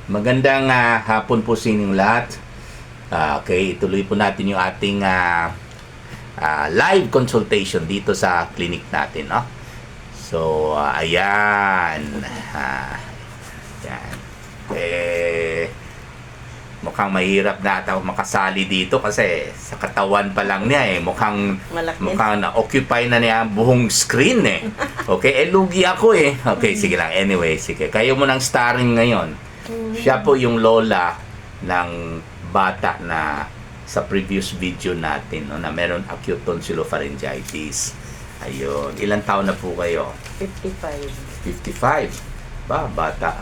Magandang hapon po sa inyong lahat. Okay, ituloy po natin yung ating live consultation dito sa clinic natin, no? So, ayan. Yan. Mukhang mahirap na ata makasali dito kasi sa katawan pa lang niya mukhang na-occupy na niya buong screen Okay, lugi ako Okay, sige lang. Anyway, sige. Kayo mo nang starring ngayon. Siya po yung lola ng bata na sa previous video natin, no, na meron acute tonsillopharyngitis. Ayun. Ilang taon na po kayo? 55. 55. Bata.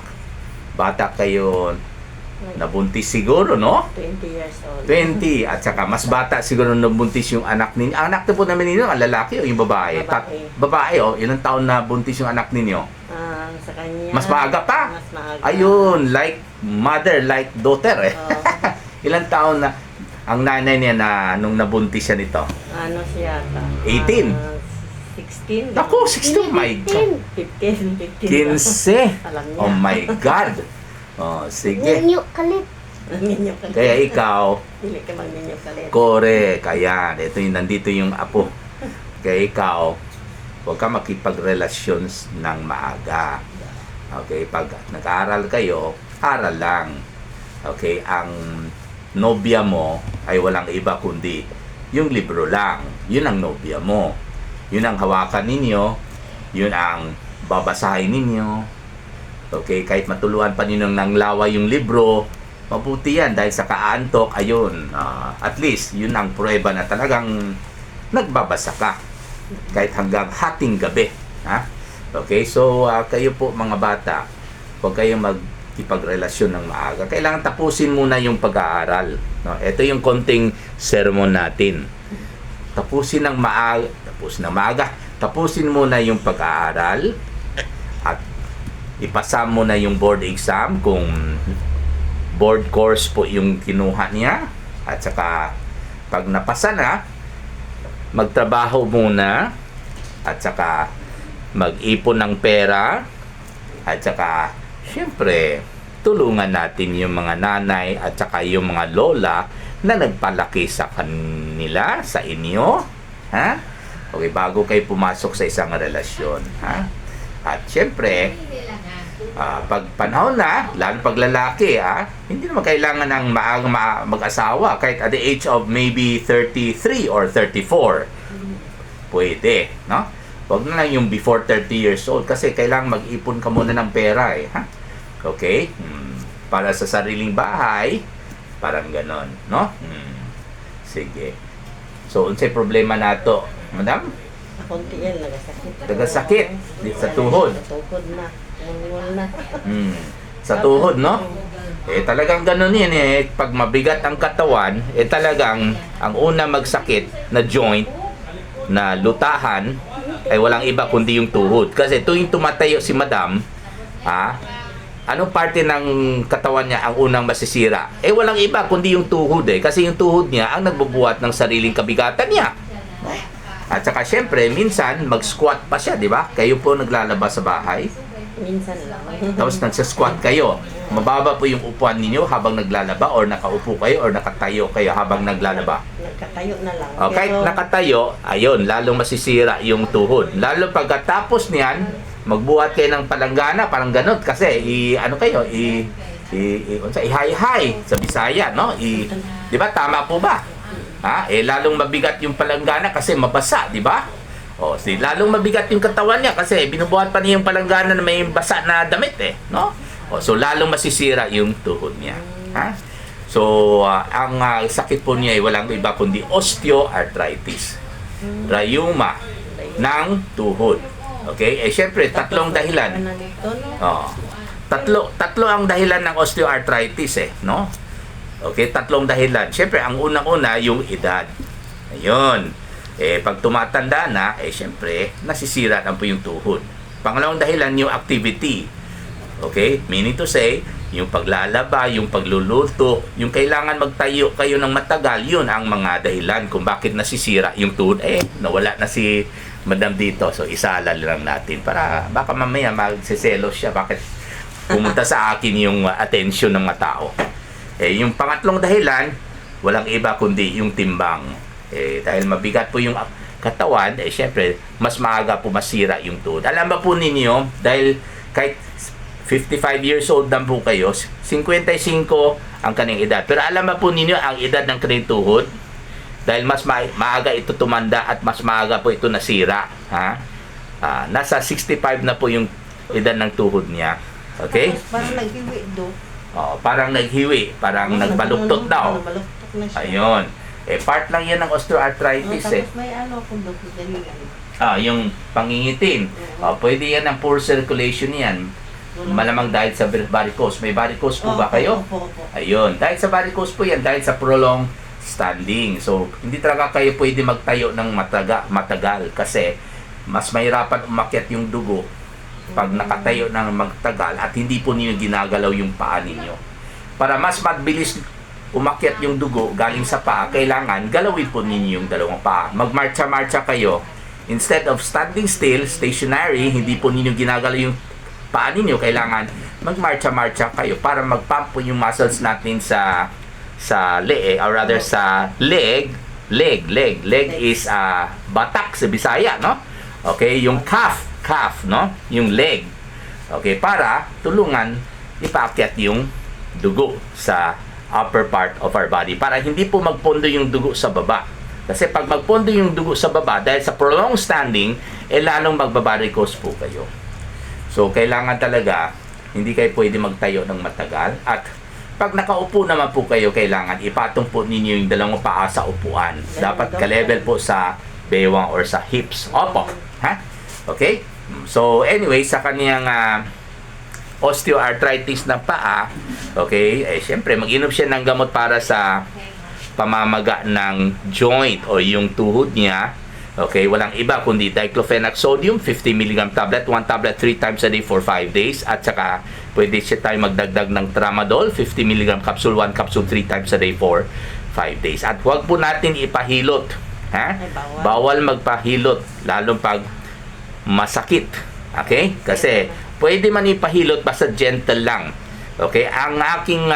Bata kayo. Nabuntis siguro, no? 20 years old. 20. At saka mas bata siguro nabuntis yung anak ninyo. Ang anak na po namin ninyo, ang lalaki o yung babae? Babae. Babae, Ilang taon na buntis yung anak ninyo? Sa kanya. Mas maaga pa? Mas maaga. Ayun, like mother, like daughter Ilang taon na ang nanay niya na nung nabuntis siya nito? Ano siya? 18? 16. Ako, 16. My God. 15. 15. Alam niya. Oh my God. Sige. Ninyo kalit. Ninyo kalit. Kaya ikaw, Dili ka mag-ninyo kalit. correct. Kaya, nandito yung apo. Kaya ikaw, huwag ka makipagrelasyon ng maaga. Okay, pag nag-aaral kayo, aral lang. Okay, ang nobya mo ay walang iba kundi yung libro lang. Yun ang nobya mo. Yun ang hawakan ninyo. Yun ang babasahin ninyo. Okay, kahit matuluan pa ninyo ng laway yung libro, mabuti yan dahil sa kaantok, ayun, at least, yun ang pruweba na talagang nagbabasa ka. Kahit hanggang hating gabi. Okay, so kayo po mga bata, huwag kayong magkipagrelasyon ng maaga. Kailangan tapusin muna yung pag-aaral. No? Ito yung konting sermon natin. Tapusin ng maaga. Tapusin muna yung pag-aaral at ipasa mo na yung board exam kung board course po yung kinuha niya. At saka pag napasa na, magtrabaho muna at saka mag-ipon ng pera at saka syempre tulungan natin yung mga nanay at saka yung mga lola na nagpalaki sa kanila, sa inyo. Okay, bago kayo pumasok sa isang relasyon. At syempre, pag panahon na, lalo pag lalaki, hindi naman kailangan ng mag-asawa kahit at the age of maybe 33 or 34. Pwede, no? Huwag na lang yung before 30 years old kasi kailangan mag-ipon ka muna ng pera Okay? Para sa sariling bahay, parang ganon, no? Sige. So, unsay problema nato, madam? Akunti yan, nagasakit. Nagasakit? Sa tuhod? Sa tuhod na. Ngul na. Sa tuhod, no? Talagang ganun yan Pag mabigat ang katawan, talagang ang una magsakit na joint, na lutahan, ay walang iba kundi yung tuhod. Kasi tuwing tumatayo si madam, anong parte ng katawan niya ang unang masisira? Walang iba kundi yung tuhod Kasi yung tuhod niya ang nagbubuhat ng sariling kabigatan niya. At saka syempre, minsan mag-squat pa siya, di ba? Kayo po naglalaba sa bahay. Minsan lang. Tapos nagsa-squat kayo. Mababa po yung upuan ninyo habang naglalaba or nakaupo kayo or nakatayo kayo habang naglalaba. Nagkatayo na lang. Kahit nakatayo, ayun, lalong masisira yung tuhod. Lalo pagkatapos niyan, magbuhat kayo ng palanggana, parang ganun. Kasi, i-high-high sa Bisaya, no? Di ba? Tama po ba? Lalong mabigat yung palanggana kasi mabasa, di ba? Lalong mabigat yung katawan niya kasi binubuhat pa niya yung palanggana na may basa na damit no? So lalong masisira yung tuhod niya. So ang sakit po niya ay walang iba kundi osteoarthritis. Rheuma ng tuhod. Okay? Syempre, tatlong dahilan. Tatlo ang dahilan ng osteoarthritis no? Okay, tatlong dahilan. Syempre, ang unang-una yung edad. Ayun. Pag tumatanda na, syempre, nasisira na po yung tuhod. Pangalawang dahilan, yung activity. Okay? Meaning to say, yung paglalaba, yung pagluluto, yung kailangan magtayo kayo ng matagal, yun ang mga dahilan kung bakit nasisira yung tuhod. Nawala na si madam dito. So, isala lang natin para baka mamaya magsiselos siya. Bakit pumunta sa akin yung attention ng mga tao. Yung pangatlong dahilan, walang iba kundi yung timbang. Dahil mabigat po yung katawan, syempre, mas maaga po masira yung tuhod. Alam ba po ninyo, dahil kahit 55 years old na po kayo, 55 ang kanyang edad. Pero alam ba po ninyo ang edad ng kanyang tuhod? Dahil mas maaga ito tumanda at mas maaga po ito nasira. Ha? Nasa 65 na po yung edad ng tuhod niya. Okay? Tapos parang naghiwi do. Parang naghiwi, parang nagbaluktot daw. Nagbaluktot na siya. Ayun. Part lang yan ng osteoarthritis Tapos may ano kung ganyan. yung pangingitim. Pwede yan ng poor circulation yan. Malamang dahil sa varicose. May varicose po ba kayo? Opo. Ayun. Dahil sa varicose po yan, dahil sa prolonged standing. So, hindi talaga kayo pwede magtayo ng matagal kasi mas mahirapan umakyat yung dugo pag nakatayo ng magtagal at hindi po ninyo ginagalaw yung paa ninyo. Para mas mabilis umakyat yung dugo galing sa paa, kailangan galawin po ninyo yung dalawang paa. Magmarcha-marcha kayo. Instead of standing still, stationary, hindi po ninyo ginagalaw yung paa ninyo, kailangan magmarcha-marcha kayo para mag-pump po yung muscles natin sa leeg, or rather sa leg is batak sa Bisaya, no? Okay, yung calf, no? Yung leg. Okay, para tulungan ipaakyat yung dugo sa upper part of our body para hindi po magpondo yung dugo sa baba. Kasi pag magpondo yung dugo sa baba dahil sa prolonged standing, lalong magbabaricose po kayo. So, kailangan talaga hindi kayo pwede magtayo ng matagal at pag nakaupo naman po kayo, kailangan ipatong po ninyo yung dalawang paa sa upuan. Dapat ka-level po sa bewang or sa hips. Opo. Ha? Okay? So, anyway, sa kaniyang osteoarthritis ng paa, okay, syempre, mag-inom siya ng gamot para sa pamamaga ng joint o yung tuhod niya. Okay, walang iba kundi diclofenac sodium, 50 mg tablet, 1 tablet 3 times a day for 5 days. At saka, pwede siya tayo magdagdag ng tramadol, 50 mg capsule, 1 capsule 3 times a day for 5 days. At huwag po natin ipahilot. Ha? Bawal magpahilot, lalong pag masakit. Okay? Kasi, pwede man ipahilot, basta gentle lang. Okay? Ang aking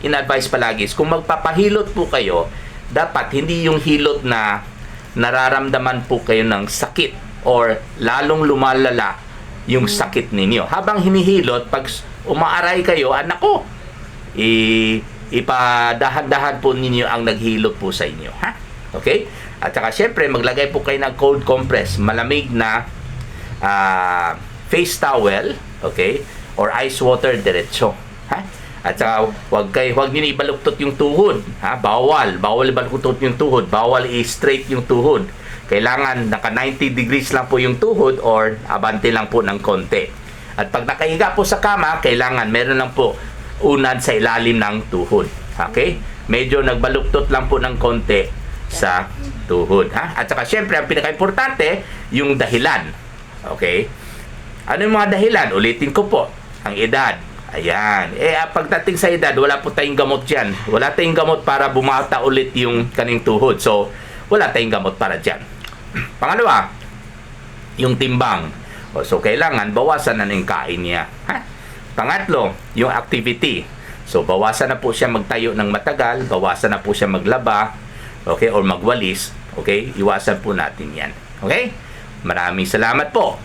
in-advise palagi is, kung magpapahilot po kayo, dapat hindi yung hilot na nararamdaman po kayo ng sakit or lalong lumalala yung sakit ninyo. Habang hinihilot, pag umaaray kayo, nako, ipadahan-dahan po ninyo ang naghilot po sa inyo. Ha? Okay? At saka syempre, maglagay po kayo ng cold compress, malamig na face towel, okay? Or ice water diretso. Ha? At saka huwag niyo ibaluktot yung tuhod, ha? Bawal ibaluktot yung tuhod, bawal i-straight yung tuhod. Kailangan naka 90 degrees lang po yung tuhod or abante lang po ng konti. At pag nakahiga po sa kama, kailangan meron lang po unad sa ilalim ng tuhod. Okay? Medyo nagbaluktot lang po ng konti sa tuhod, ha? At saka syempre ang pinaka-importante, yung dahilan. Okay? Ano yung mga dahilan? Ulitin ko po, ang edad. Ayan. Pagdating sa edad, wala po tayong gamot dyan. Wala tayong gamot para bumata ulit yung kaning tuhod. So, wala tayong gamot para dyan. Pangalawa, yung timbang. So, kailangan bawasan na ng kain niya. Ha? Pangatlo, yung activity. So, bawasan na po siya magtayo ng matagal. Bawasan na po siya maglaba. Okay? Or magwalis. Okay? Iwasan po natin yan. Okay? Maraming salamat po.